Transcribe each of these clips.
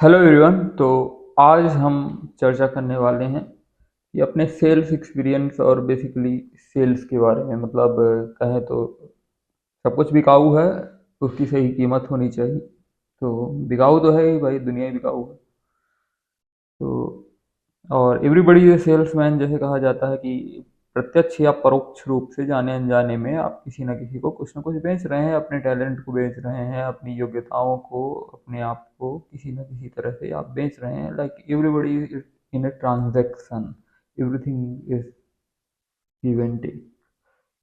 Hello everyone. तो आज हम चर्चा करने वाले हैं कि अपने सेल्स एक्सपीरियंस और बेसिकली सेल्स के बारे में। मतलब कहें तो सब कुछ बिकाऊ है, उसकी सही कीमत होनी चाहिए। तो बिकाऊ तो है ही भाई, दुनिया ही बिकाऊ है। तो और एवरीबडी इज सेल्समैन जैसे कहा जाता है कि प्रत्यक्ष या परोक्ष रूप से जाने अनजाने में आप किसी न किसी को कुछ ना कुछ बेच रहे हैं, अपने टैलेंट को बेच रहे हैं, अपनी योग्यताओं को, अपने आप को किसी न किसी तरह से आप बेच रहे हैं। Like everybody is in a transaction, everything is give and take.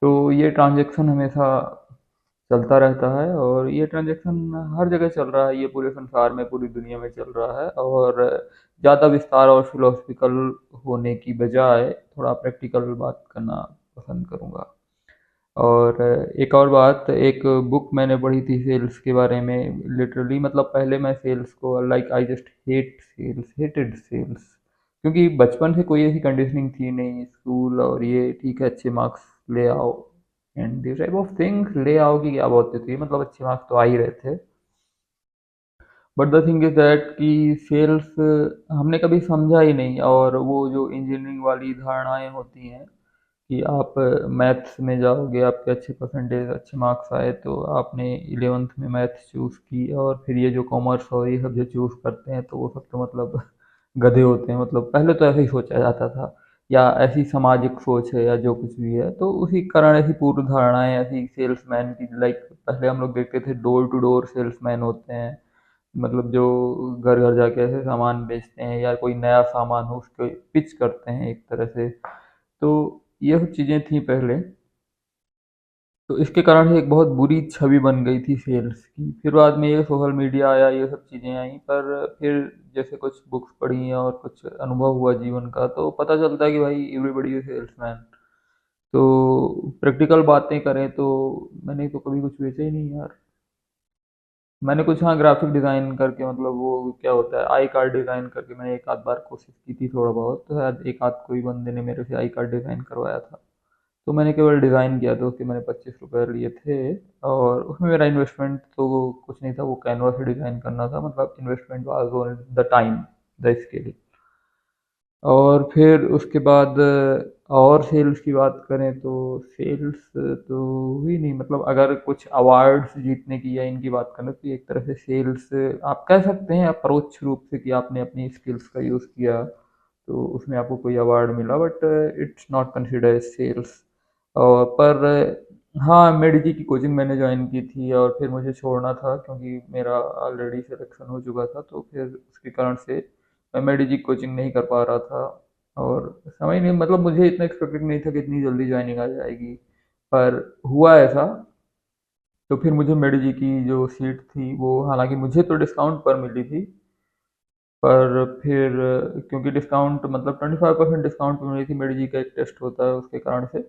तो ये ट्रांजैक्शन हमेशा चलता रहता है और ये ट्रांजैक्शन हर जगह चल रहा है, ये पूरे संसार में, पूरी दुनिया में चल रहा है। और ज़्यादा विस्तार और फिलोसफिकल होने की बजाय थोड़ा प्रैक्टिकल बात करना पसंद करूँगा। और एक और बात, एक बुक मैंने पढ़ी थी सेल्स के बारे में। लिटरली मतलब पहले मैं सेल्स को like I just hate sales, hated sales. क्योंकि बचपन से कोई ऐसी कंडीशनिंग थी नहीं, स्कूल और ये ठीक है, अच्छे मार्क्स ले आओ and this type of things. ले आओ की क्या बोलते थे, मतलब अच्छे मार्क्स तो आ ही रहे थे। But the thing is that कि सेल्स हमने कभी समझा ही नहीं। और वो जो इंजीनियरिंग वाली धारणाएं होती हैं कि आप मैथ्स में जाओगे, आपके अच्छे परसेंटेज, अच्छे मार्क्स आए तो आपने इलेवेंथ में मैथ्स चूज़ की, और फिर ये जो कॉमर्स और ये सब जो चूज़ करते हैं तो वो सब तो मतलब गधे होते हैं। मतलब पहले तो ऐसे ही सोचा जाता था, या ऐसी सामाजिक सोच है या जो कुछ भी है, तो उसी कारण ऐसी पूर्व धारणाएं ऐसी सेल्समैन की। लाइक पहले हम लोग देखते थे डोर टू डोर सेल्समैन होते हैं, मतलब जो घर घर जाके ऐसे सामान बेचते हैं या कोई नया सामान हो उसको पिच करते हैं एक तरह से। तो ये सब चीज़ें थी पहले। तो इसके कारण ही एक बहुत बुरी छवि बन गई थी सेल्स की। फिर बाद में ये सोशल मीडिया आया, ये सब चीज़ें आई, पर फिर जैसे कुछ बुक्स पढ़ी और कुछ अनुभव हुआ जीवन का, तो पता चलता है कि भाई एवरीबडी इज सेल्समैन। तो प्रैक्टिकल बातें करें तो मैंने तो कभी कुछ बेचा ही नहीं यार। मैंने कुछ, हाँ, ग्राफिक डिज़ाइन करके, मतलब वो क्या होता है, आई कार्ड डिज़ाइन करके मैंने एक आध बार कोशिश की थी थोड़ा बहुत। तो शायद एक आध कोई बंदे ने मेरे से आई कार्ड डिज़ाइन करवाया था। तो मैंने केवल डिज़ाइन किया था, उसके मैंने 25 रुपये लिए थे। और उसमें मेरा इन्वेस्टमेंट तो कुछ नहीं था, वो कैनवा से डिज़ाइन करना था। मतलब investment was on the time, the skill. और फिर उसके बाद और सेल्स की बात करें तो सेल्स तो हुई नहीं। मतलब अगर कुछ अवार्ड्स जीतने की या इनकी बात करें तो एक तरह से सेल्स आप कह सकते हैं अप्रोच रूप से, कि आपने अपनी स्किल्स का यूज़ किया तो उसमें आपको कोई अवार्ड मिला, but it's not consider as sales. और पर हाँ, मेडिजी की कोचिंग मैंने ज्वाइन की थी और फिर मुझे छोड़ना था क्योंकि मेरा ऑलरेडी सिलेक्शन हो चुका था। तो फिर उसके कारण से मैं मेडिजी कोचिंग नहीं कर पा रहा था। और समय नहीं, मतलब मुझे इतना एक्सपेक्टेड नहीं था कि इतनी जल्दी ज्वाइनिंग आ जाएगी, पर हुआ ऐसा। तो फिर मुझे मेडिजी की जो सीट थी वो, हालांकि मुझे तो डिस्काउंट पर मिली थी, पर फिर क्योंकि डिस्काउंट मतलब 25% डिस्काउंट पे मिली थी, मेडिजी का एक टेस्ट होता है उसके कारण से।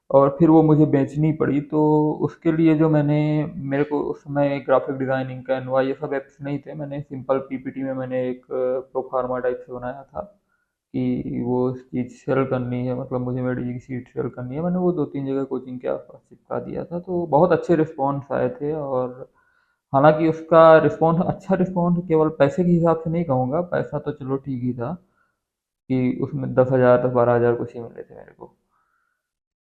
और फिर वो मुझे बेचनी पड़ी। तो उसके लिए जो मैंने, मेरे को उस समय ग्राफिक डिज़ाइनिंग, कैनवा, ये सब ऐप्स नहीं थे। मैंने सिंपल पीपीटी में मैंने एक प्रोफार्मा टाइप से बनाया था कि वो चीज़ सेल करनी है, मतलब मुझे मेडिजी की सीट सेल करनी है। मैंने वो दो तीन जगह कोचिंग के आसपास चिपका दिया था, तो बहुत अच्छे रिस्पॉन्स आए थे। और हालांकि उसका रिस्पॉन्स, अच्छा रिस्पॉन्स, केवल पैसे के हिसाब से नहीं कहूँगा, पैसा तो चलो ठीक ही था कि उसमें 10,000 10-12 हज़ार कुछ ही मिले थे मेरे को।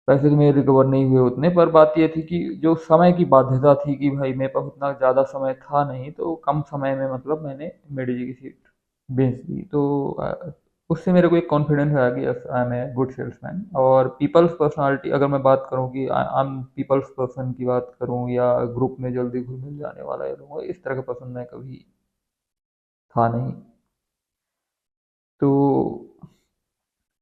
पैसे तो मेरे रिकवर नहीं हुए उतने, पर बात ये थी कि जो समय की बाध्यता थी कि भाई मेरे पास उतना ज़्यादा समय था नहीं, तो कम समय में मतलब मैंने मेडिजी की सीट बेच दी। तो उससे मेरे को एक कॉन्फिडेंस आया कि yes, I am a good salesman. और पीपल्स पर्सनालिटी, अगर मैं बात करूँ कि आई एम पीपल्स पर्सन की बात करूँ, या ग्रुप में जल्दी घुल मिल जाने वाला है लोगों, इस तरह का पर्सन मैं कभी था नहीं। तो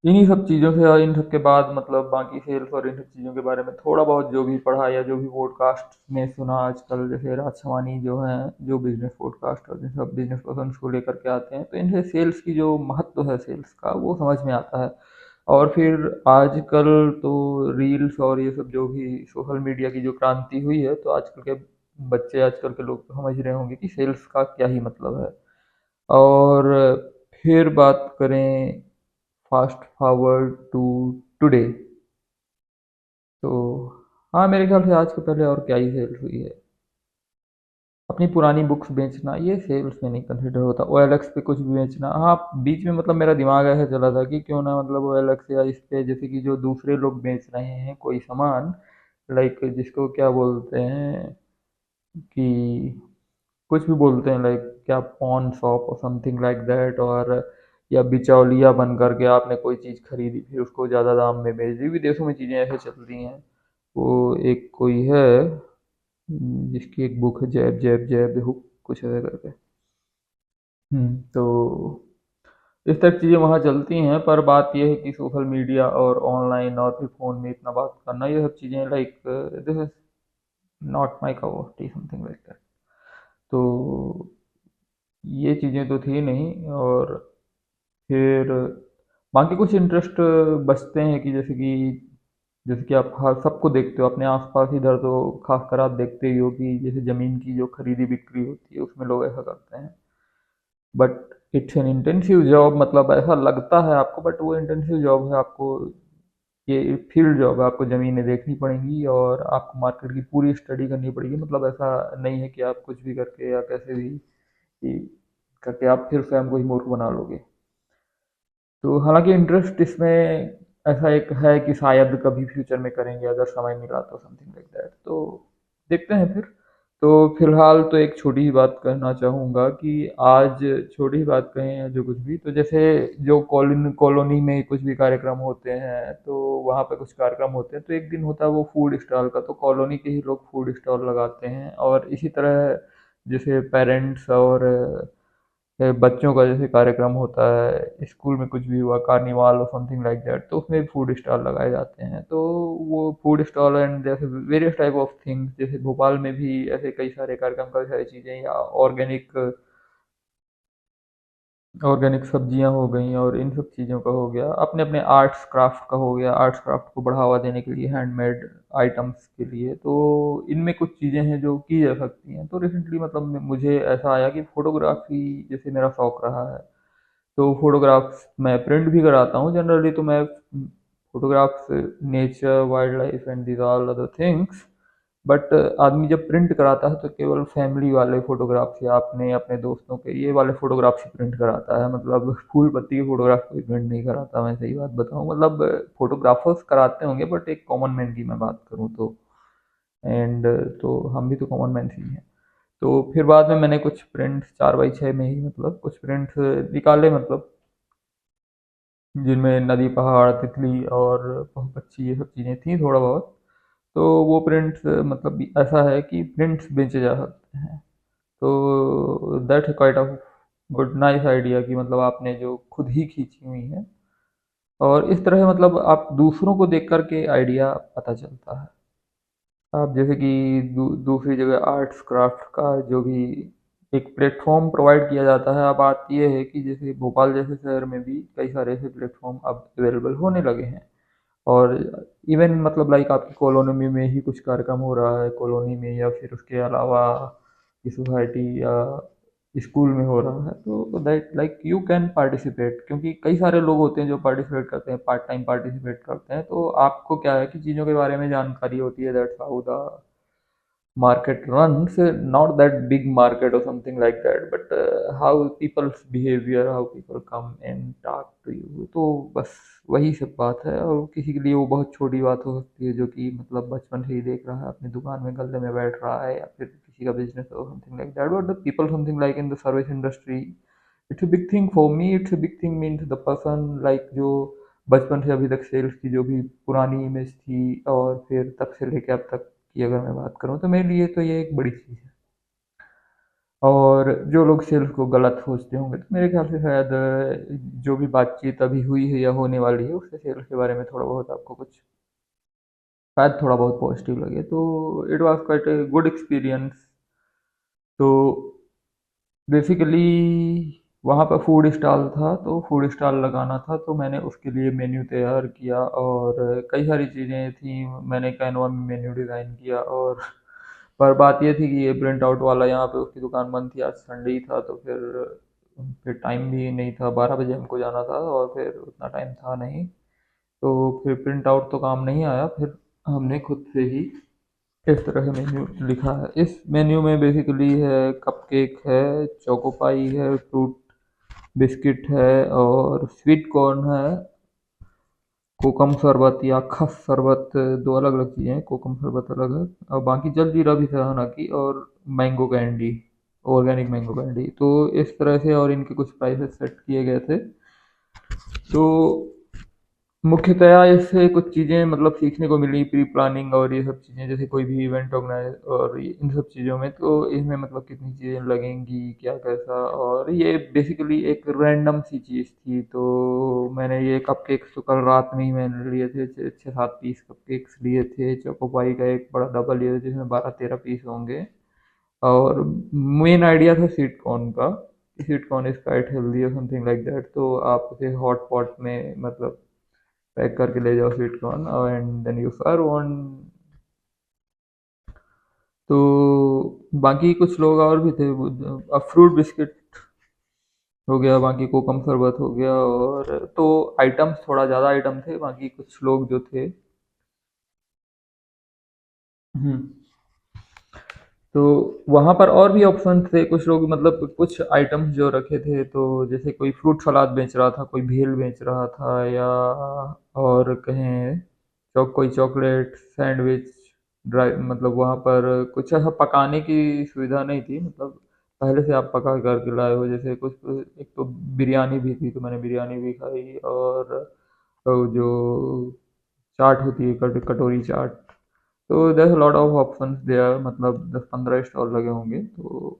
इन्हीं सब चीज़ों से और इन सब के बाद मतलब बाकी सेल्स और इन सब चीज़ों के बारे में थोड़ा बहुत जो भी पढ़ा या जो भी पॉडकास्ट में सुना आजकल, जैसे राज शमानी जो हैं, जो बिजनेस पॉडकास्ट और सब बिजनेस पर्सन को लेकर के आते हैं, तो इनसे सेल्स की जो महत्व है सेल्स का, वो समझ में आता है। और फिर आजकल तो रील्स और ये सब जो भी सोशल मीडिया की जो क्रांति हुई है, तो आजकल के बच्चे, आजकल के लोग तो समझ रहे होंगे कि सेल्स का क्या ही मतलब है। और फिर बात करें फास्ट फॉरवर्ड टू टुडे, तो हाँ, मेरे ख्याल से आज के पहले और क्या ही सेल्स हुई है। अपनी पुरानी बुक्स बेचना ये सेल्स में नहीं कंसिडर होता। ओएलएक्स पे कुछ भी बेचना, हाँ बीच में मतलब मेरा दिमाग ऐसा चला था कि क्यों ना मतलब ओएलएक्स या इस पे जैसे कि जो दूसरे लोग बेच रहे हैं कोई सामान, लाइक जिसको क्या बोलते हैं कि कुछ भी बोलते हैं, लाइक क्या पॉन शॉप और समथिंग लाइक दैट, और या बिचौलिया बन करके आपने कोई चीज़ खरीदी फिर उसको ज़्यादा दाम में बेच दी। विदेशों में चीज़ें ऐसे चलती हैं। वो एक कोई है जिसकी एक बुक है, जैब जैब जैब हुक कुछ ऐसे करके। तो इस तरह की चीज़ें वहाँ चलती हैं, पर बात यह है कि सोशल मीडिया और ऑनलाइन और फिर फ़ोन में इतना बात करना, ये सब चीज़ें like this is not my cup of T, something like that. तो ये चीज़ें तो थी नहीं। और फिर बाकी कुछ इंटरेस्ट बचते हैं कि जैसे कि आप हर सबको देखते हो अपने आसपास, इधर तो खासकर आप देखते ही हो कि जैसे ज़मीन की जो खरीदी बिक्री होती है उसमें लोग ऐसा करते हैं। But it's an intensive job, मतलब ऐसा लगता है आपको, बट वो इंटेंसिव जॉब है। आपको ये फील्ड जॉब है, आपको ज़मीनें देखनी पड़ेंगी और आपको मार्केट की पूरी स्टडी करनी पड़ेगी। मतलब ऐसा नहीं है कि आप कुछ भी करके या कैसे भी कि करके आप फिर स्वयं को ही मूर्ख बना लोगे। तो हालांकि इंटरेस्ट इसमें ऐसा एक है कि शायद कभी फ्यूचर में करेंगे अगर समय मिला तो, समथिंग लाइक दैट। तो देखते हैं फिर। तो फिलहाल तो एक छोटी ही बात कहना चाहूँगा कि आज छोटी ही बात कहें या जो कुछ भी, तो जैसे जो कॉलोनी में कुछ भी कार्यक्रम होते हैं तो वहाँ पे कुछ कार्यक्रम होते हैं, तो एक दिन होता है वो फूड स्टॉल का, तो कॉलोनी के ही लोग फूड स्टॉल लगाते हैं। और इसी तरह जैसे पेरेंट्स और बच्चों का जैसे कार्यक्रम होता है, स्कूल में कुछ भी हुआ, कार्निवाल और समथिंग लाइक दैट, तो उसमें भी फूड स्टॉल लगाए जाते हैं। तो वो फूड स्टॉल एंड जैसे वेरियस टाइप ऑफ थिंग्स, जैसे भोपाल में भी ऐसे कई सारे कार्यक्रम, कई सारी चीज़ें, या ऑर्गेनिक ऑर्गेनिक सब्जियां हो गई और इन सब चीज़ों का हो गया, अपने अपने आर्ट्स क्राफ्ट का हो गया, आर्ट्स क्राफ्ट को बढ़ावा देने के लिए, हैंडमेड आइटम्स के लिए। तो इनमें कुछ चीज़ें हैं जो की जा सकती हैं। तो रिसेंटली मतलब मुझे ऐसा आया कि फ़ोटोग्राफी जैसे मेरा शौक रहा है, तो फोटोग्राफ्स मैं प्रिंट भी कराता हूँ जनरली। तो मैं photographs, nature, wild life and these all other things. But आदमी जब प्रिंट कराता है तो केवल फैमिली वाले फोटोग्राफ्स या अपने अपने दोस्तों के ये वाले फोटोग्राफ्स ही प्रिंट कराता है। मतलब फूल पत्ती के फोटोग्राफ कोई प्रिंट नहीं कराता, मैं सही बात बताऊँ। मतलब फोटोग्राफर्स कराते होंगे बट एक कॉमन मैन की मैं बात करूँ तो, एंड तो हम भी तो कॉमन मैन ही हैं। तो फिर बाद में मैंने कुछ प्रिंट्स 4x6 में ही मतलब कुछ प्रिंट्स निकाले, मतलब जिनमें नदी, पहाड़, तितली और पक्षी ये सब चीज़ें थी थोड़ा बहुत। तो वो प्रिंट्स मतलब ऐसा है कि प्रिंट्स बेचे जा सकते हैं। तो that quite of good nice idea कि मतलब आपने जो खुद ही खींची हुई है, और इस तरह मतलब आप दूसरों को देख कर के आइडिया पता चलता है। आप जैसे कि दूसरी जगह आर्ट्स क्राफ्ट का जो भी एक प्लेटफॉर्म प्रोवाइड किया जाता है। अब बात ये है कि जैसे भोपाल जैसे शहर में भी कई सारे ऐसे प्लेटफॉर्म अब अवेलेबल होने लगे हैं। और इवन मतलब लाइक आपकी कॉलोनी में ही कुछ कार्यक्रम हो रहा है कॉलोनी में, या फिर उसके अलावा की सोसाइटी या स्कूल में हो रहा है, तो that like you can participate, क्योंकि कई सारे लोग होते हैं जो पार्टिसिपेट करते हैं, पार्ट टाइम पार्टिसिपेट करते हैं। तो आपको क्या है कि चीज़ों के बारे में जानकारी होती है, that's how the market runs, not that big market or something like that, but how people's behavior, how people come and talk to you। तो बस वही सब बात है। और किसी के लिए वो बहुत छोटी बात हो सकती है, जो कि मतलब बचपन से ही देख रहा है अपनी दुकान में गले में बैठ रहा है, या फिर किसी का बिजनेस हो, something like that. But the people something like in the service industry, it's a big thing for me. It's a big thing means the person like जो बचपन से अभी तक सेल्स की जो भी पुरानी इमेज थी, और फिर तब से लेके अब तक की अगर मैं बात करूँ, तो मेरे लिए तो ये एक बड़ी चीज़ है। और जो लोग सेल्स को गलत सोचते होंगे, तो मेरे ख्याल से शायद जो भी बातचीत अभी हुई है या होने वाली है उससे सेल्स के बारे में थोड़ा बहुत आपको कुछ शायद थोड़ा बहुत पॉजिटिव लगे। तो it was quite a good experience. तो बेसिकली वहाँ पर फूड स्टॉल था, तो फूड स्टॉल लगाना था, तो मैंने उसके लिए मेन्यू तैयार किया और कई सारी चीज़ें थी। मैंने कैनवा में मेन्यू डिज़ाइन किया, और पर बात ये थी कि ये प्रिंट आउट वाला यहाँ पे उसकी दुकान बंद थी, आज संडे ही था, तो फिर टाइम भी नहीं था, 12 बजे हमको जाना था और फिर उतना टाइम था नहीं। तो फिर प्रिंट आउट तो काम नहीं आया, फिर हमने खुद से ही इस तरह से मेन्यू लिखा है। इस मेन्यू में बेसिकली है कपकेक है, चोको पाई है, फ्रूट बिस्किट है और स्वीट कॉर्न है, कोकम शरबत या खस शरबत, दो अलग अलग चीज़ें हैं। कोकम शरबत अलग है और बाकी जलजीरा भी था हालांकि, और mango candy, organic mango candy. तो इस तरह से और इनके कुछ प्राइसेस सेट किए गए थे। तो मुख्यतया इससे कुछ चीज़ें मतलब सीखने को मिली, प्री प्लानिंग और ये सब चीज़ें, जैसे कोई भी इवेंट ऑर्गेनाइज और इन सब चीज़ों में। तो इसमें मतलब कितनी चीज़ें लगेंगी, क्या कैसा, और ये बेसिकली एक रैंडम सी चीज़ थी। तो मैंने ये कपकेक्स तो कल रात में ही मैंने लिए थे, 6-7 पीस कपकेक्स लिए थे। चोकोपाई का एक बड़ा डब्बा लिया था जिसमें 12-13 पीस होंगे। और मेन आइडिया था स्वीट कॉर्न का, sweet corn is quite healthy और समथिंग लाइक दैट। तो आप उसे हॉट पॉट में मतलब पैक करके ले जाओ sweet corn, and then you serve on. तो बाकी कुछ लोग और भी थे, अब फ्रूट बिस्किट हो गया, बाकी कोकम शरबत हो गया, और तो आइटम्स थोड़ा ज़्यादा आइटम थे। बाकी कुछ लोग जो थे, हम्म, तो वहाँ पर और भी ऑप्शन थे। कुछ लोग मतलब कुछ आइटम्स जो रखे थे, तो जैसे कोई फ्रूट सलाद बेच रहा था, कोई भेल बेच रहा था, या और कहें कोई चॉकलेट सैंडविच ड्राई, मतलब वहाँ पर कुछ ऐसा पकाने की सुविधा नहीं थी, मतलब पहले से आप पका करके लाए हो। जैसे कुछ, एक तो बिरयानी भी थी, तो मैंने बिरयानी भी खाई। और जो चाट होती है, कटोरी चाट। तो there a lot of options there, मतलब 10-15 स्टॉल लगे होंगे। तो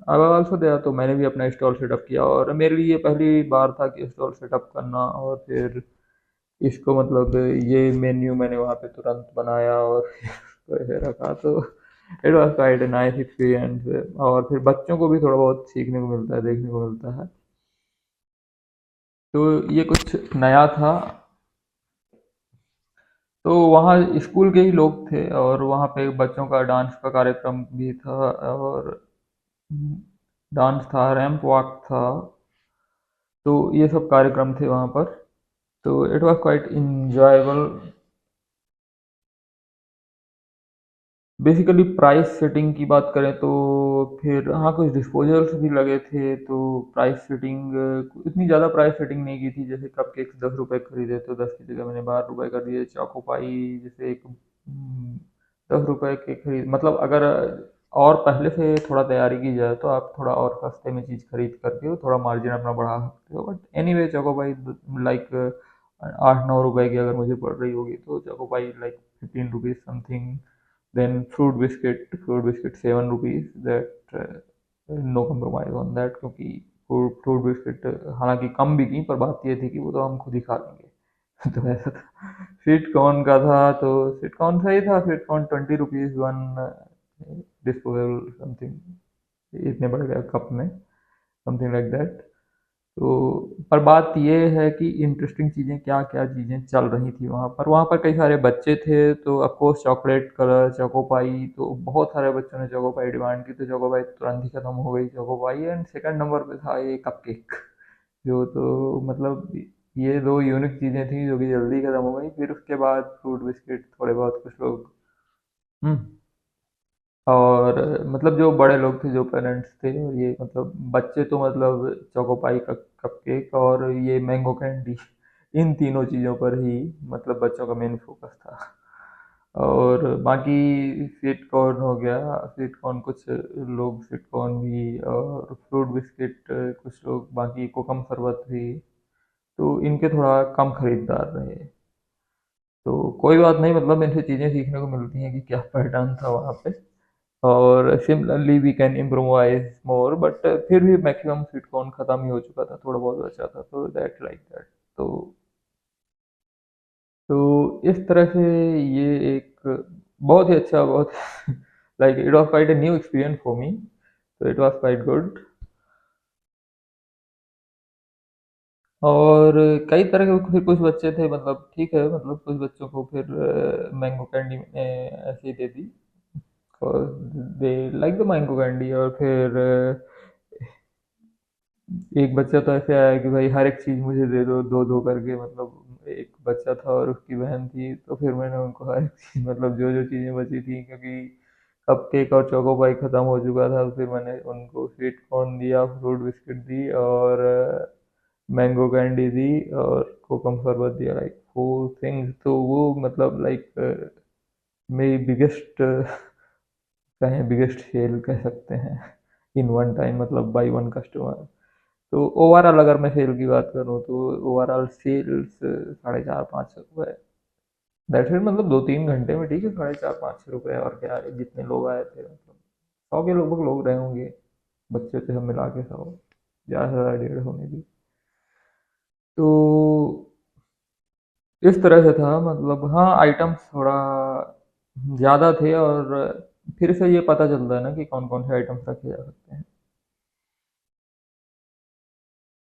आई वाज आल्सो देयर, तो मैंने भी अपना स्टॉल सेटअप किया, और मेरे लिए पहली बार था कि स्टॉल सेटअप करना। और फिर इसको मतलब ये मेन्यू मैंने वहाँ पे तुरंत बनाया और फिर ऐसे रखा। तो it was quite a nice experience. और फिर बच्चों को भी थोड़ा बहुत सीखने को मिलता है, देखने को मिलता है। तो ये कुछ नया था। तो वहाँ स्कूल के ही लोग थे, और वहाँ पे बच्चों का डांस का कार्यक्रम भी था, और डांस था, रैंप वॉक था। तो ये सब कार्यक्रम थे वहाँ पर। तो it was quite enjoyable. Basically price setting की बात करें तो फिर हाँ, कुछ डिस्पोजल्स भी लगे थे। तो प्राइस सेटिंग, इतनी ज़्यादा प्राइस सेटिंग नहीं की थी। जैसे कपकेक्स 10 रुपए खरीदे तो 10 की जगह मैंने 12 रुपए कर दिए। चोकोपाई जैसे एक 10 रुपए के खरीद, मतलब अगर और पहले से थोड़ा तैयारी की जाए तो आप थोड़ा और सस्ते में चीज़ खरीद करके थोड़ा मार्जिन अपना बढ़ा सकते हो। But anyway Choco Pie like 8-9 रुपए की अगर मुझे पड़ रही होगी तो Choco Pie like 15 rupees something. Then fruit biscuit 7 rupees, that no compromise on that, क्योंकि फ्रूट बिस्किट हालांकि कम भी की, पर बात ये थी कि वो तो हम खुद ही खा लेंगे। तो ऐसा था। स्वीट कॉर्न का था, तो स्वीट कॉर्न सही था। Sweet corn 20 rupees one, disposable something, इतने बड़े कप में, समथिंग लाइक दैट। तो पर बात ये है कि इंटरेस्टिंग चीज़ें, क्या क्या चीज़ें चल रही थी वहाँ पर कई सारे बच्चे थे। तो ऑफकोर्स चॉकलेट कलर चोकोपाई, तो बहुत सारे बच्चों ने चोकोपाई डिमांड की, तो चोकोपाई तुरंत ही खत्म हो गई चोकोपाई। एंड सेकंड नंबर पे था ये कपकेक, जो तो मतलब ये दो यूनिक चीज़ें थी जो कि जल्दी खत्म हो गई। फिर उसके बाद फ्रूट बिस्किट थोड़े बहुत कुछ लोग, हम्म, और मतलब जो बड़े लोग थे, जो पेरेंट्स थे, और ये मतलब बच्चे, तो मतलब चोकोपाई का कपकेक और ये मैंगो कैंडी, इन तीनों चीज़ों पर ही मतलब बच्चों का मेन फोकस था। और बाकी स्वीट कॉर्न हो गया, स्वीट कॉर्न कुछ लोग स्वीट कॉर्न भी, और फ्रूट बिस्किट कुछ लोग, बाकी कोकम शरबत भी। तो इनके थोड़ा कम खरीदार रहे। तो कोई बात नहीं, मतलब इनसे चीज़ें सीखने को मिलती हैं कि क्या पैटर्न था वहाँ पे। और similarly we can improvise more, but फिर भी मैक्सिमम स्वीट कॉर्न खत्म ही हो चुका था, थोड़ा बहुत बचा था। तो दैट लाइक दैट। तो तो इस तरह से ये एक बहुत ही अच्छा, बहुत like it was quite a new experience for me. तो इट वाज क्वाइट गुड। और कई तरह के फिर कुछ बच्चे थे, मतलब ठीक है, मतलब कुछ बच्चों को फिर मैंगो कैंडी ऐसे ही दे दी, they like the mango candy. और फिर एक बच्चा तो ऐसे आया कि भाई हर एक चीज़ मुझे दे दो, दो दो करके, मतलब एक बच्चा था और उसकी बहन थी, तो फिर मैंने उनको हर एक चीज़ मतलब जो जो चीज़ें बची थी, क्योंकि कप केक और चोको पाई ख़त्म हो चुका था, तो फिर मैंने उनको स्वीट कॉर्न दिया, फ्रूट बिस्किट दी और मैंगो कैंडी दी और कोकम शरबत दिया, लाइक फोर थिंग्स। तो वो मतलब लाइक मेरी बिगेस्ट कहें बिगेस्ट सेल कह सकते हैं इन वन टाइम, मतलब बाई वन कस्टमर। तो ओवरऑल अगर मैं सेल की बात करूँ तो ओवरऑल सेल्स 4,500-500 रुपये, दैट्स इट। मतलब 2-3 घंटे में ठीक है, 4,500-500 रुपये, और क्या है, जितने लोग आए थे मतलब 100 के लगभग लोग रहे होंगे, बच्चे से सब मिला के 100, ज़्यादा से ज़्यादा 150 होने भी। तो इस तरह से था, मतलब हाँ आइटम्स थोड़ा ज़्यादा थे, और फिर से ये पता चलता है ना कि कौन कौन से आइटम्स रखे जा सकते हैं।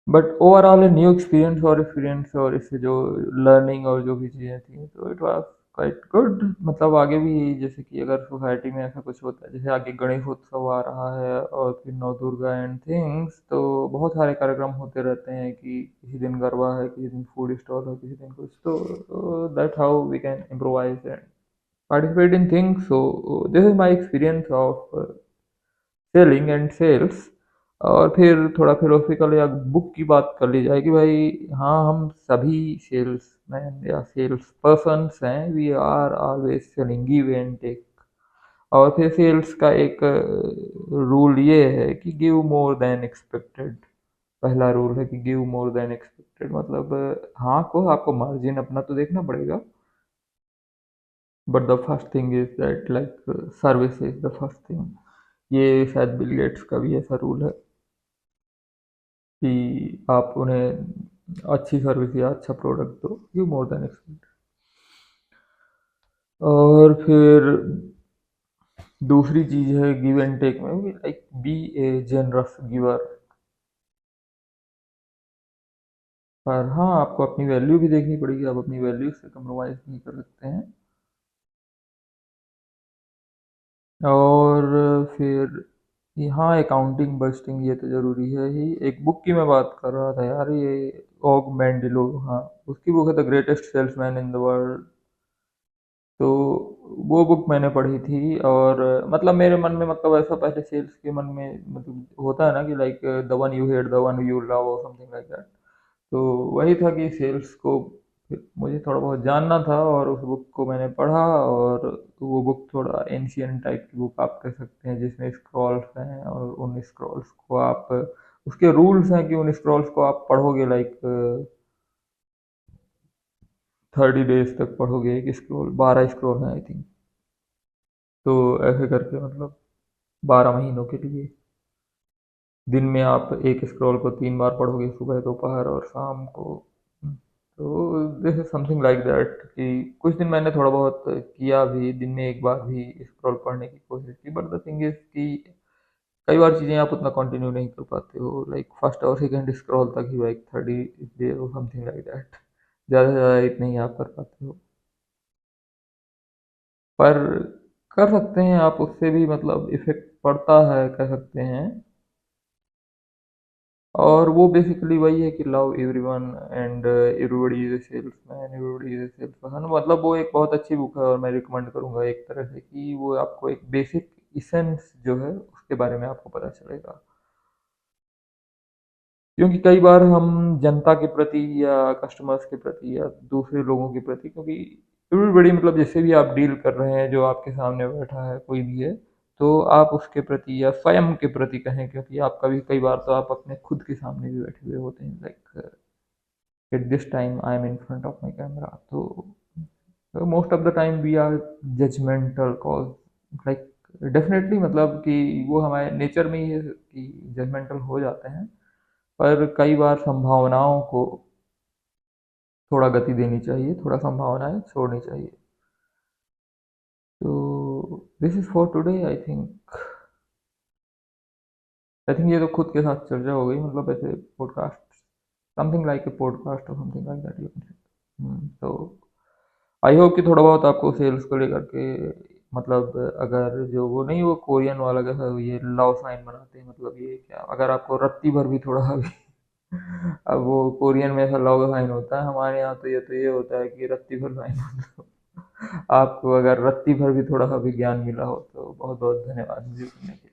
बट ओवरऑल न्यू एक्सपीरियंस और इससे जो लर्निंग और जो भी चीज़ें थी, तो इट वाज क्वाइट गुड। मतलब आगे भी जैसे कि अगर सोसाइटी में ऐसा कुछ होता है, जैसे आगे गणेश उत्सव आ रहा है और फिर नव दुर्गा एंड थिंग्स, तो बहुत सारे कार्यक्रम होते रहते हैं कि किसी दिन गरबा है, किसी दिन फूड स्टॉल है, किसी दिन कुछ, तो that how we can improvise and participate in things. So this is my experience of selling and sales. और फिर थोड़ा फिलोसफिकल या बुक की बात कर ली जाए कि भाई हाँ, हम सभी सेल्समैन या सेल्स पर्सन्स हैं, we are always selling give and take. और फिर सेल्स का एक रूल ये है कि गिव मोर देन एक्सपेक्टेड। पहला रूल है कि गिव मोर देन एक्सपेक्टेड, मतलब हाँ को आपको मार्जिन अपना तो देखना पड़ेगा, but the first thing is that like service is the first thing. ये शायद बिल गेट्स का भी ऐसा रूल है कि आप उन्हें अच्छी सर्विस या अच्छा प्रोडक्ट दो, गिव मोर देन एक्सपेक्ट। और फिर दूसरी चीज है गिव एंड टेक में, लाइक बी ए जनरस गिवर। पर हाँ, आपको अपनी वैल्यू भी देखनी पड़ेगी, आप अपनी वैल्यू से कम्प्रोमाइज़ नहीं कर सकते हैं। और फिर यहाँ अकाउंटिंग बस्टिंग ये तो ज़रूरी है ही। एक बुक की मैं बात कर रहा था यार, ये ओग मैंडिलो, हाँ, उसकी बुक है the greatest salesman in the world. तो वो बुक मैंने पढ़ी थी, और मतलब मेरे मन में, मतलब ऐसा पहले सेल्स के मन में मतलब होता है ना कि like the one you hate the one you love और समथिंग लाइक दैट। तो वही था कि सेल्स को मुझे थोड़ा बहुत जानना था, और उस बुक को मैंने पढ़ा। और वो बुक थोड़ा एंशियंट टाइप की बुक आप कह सकते हैं, जिसमें स्क्रॉल्स हैं, और उन स्क्रॉल्स को आप, उसके रूल्स हैं कि उन स्क्रॉल्स को आप पढ़ोगे लाइक 30 डेज तक पढ़ोगे एक स्क्रॉल, 12 स्क्रॉल है आई थिंक। तो ऐसे करके मतलब 12 महीनों के लिए दिन में आप एक स्क्रॉल को 3 बार पढ़ोगे, सुबह दोपहर और शाम को। तो this is something like that कि कुछ दिन मैंने थोड़ा बहुत किया भी, दिन में एक बार भी स्क्रॉल पढ़ने की कोशिश की, बट द थिंग इज कि कई बार चीज़ें आप उतना कंटिन्यू नहीं कर पाते हो, लाइक फर्स्ट और सेकंड स्क्रॉल तक ही, लाइक 30 डेज और समथिंग लाइक दैट, ज़्यादा से ज़्यादा इतना ही आप कर पाते हो। पर कर सकते हैं आप, उससे भी मतलब इफेक्ट पड़ता है कह सकते हैं। और वो बेसिकली वही है कि love everyone and everybody is a salesman, everybody is a sales person. मतलब वो एक बहुत अच्छी बुक है, और मैं रिकमेंड करूंगा एक तरह से कि वो आपको एक बेसिक इसेंस जो है उसके बारे में आपको पता चलेगा। क्योंकि कई बार हम जनता के प्रति या कस्टमर्स के प्रति या दूसरे लोगों के प्रति, क्योंकि एवरीबॉडी मतलब जिससे भी आप डील कर रहे हैं, जो आपके सामने बैठा है कोई भी है, तो आप उसके प्रति या स्वयं के प्रति कहें, क्योंकि आप कभी कई बार तो आप अपने खुद के सामने भी बैठे हुए होते हैं, like at this time I am in front of my camera. तो most of the time we are judgmental cause, like definitely, मतलब कि वो हमारे नेचर में ही है कि जजमेंटल हो जाते हैं। पर कई बार संभावनाओं को थोड़ा गति देनी चाहिए, थोड़ा संभावनाएं छोड़नी चाहिए। तो this is for today I think. I think ये तो खुद के साथ चर्चा हो गई, मतलब ऐसे podcast, something like a podcast और something like that you can say. तो आई होप कि थोड़ा बहुत आपको सेल्स को लेकर के, मतलब अगर जो वो नहीं, वो कोरियन वाला कैसा ये लव साइन बनाते हैं, मतलब ये क्या, अगर आपको रत्ती भर भी थोड़ा अब वो कोरियन में ऐसा लॉन्ग फाइन होता है, हमारे यहाँ तो ये होता है कि रत्ती भर फाइन होता है। आपको अगर रत्ती भर भी थोड़ा सा भी ज्ञान मिला हो तो बहुत बहुत धन्यवाद मुझे सुनने के लिए।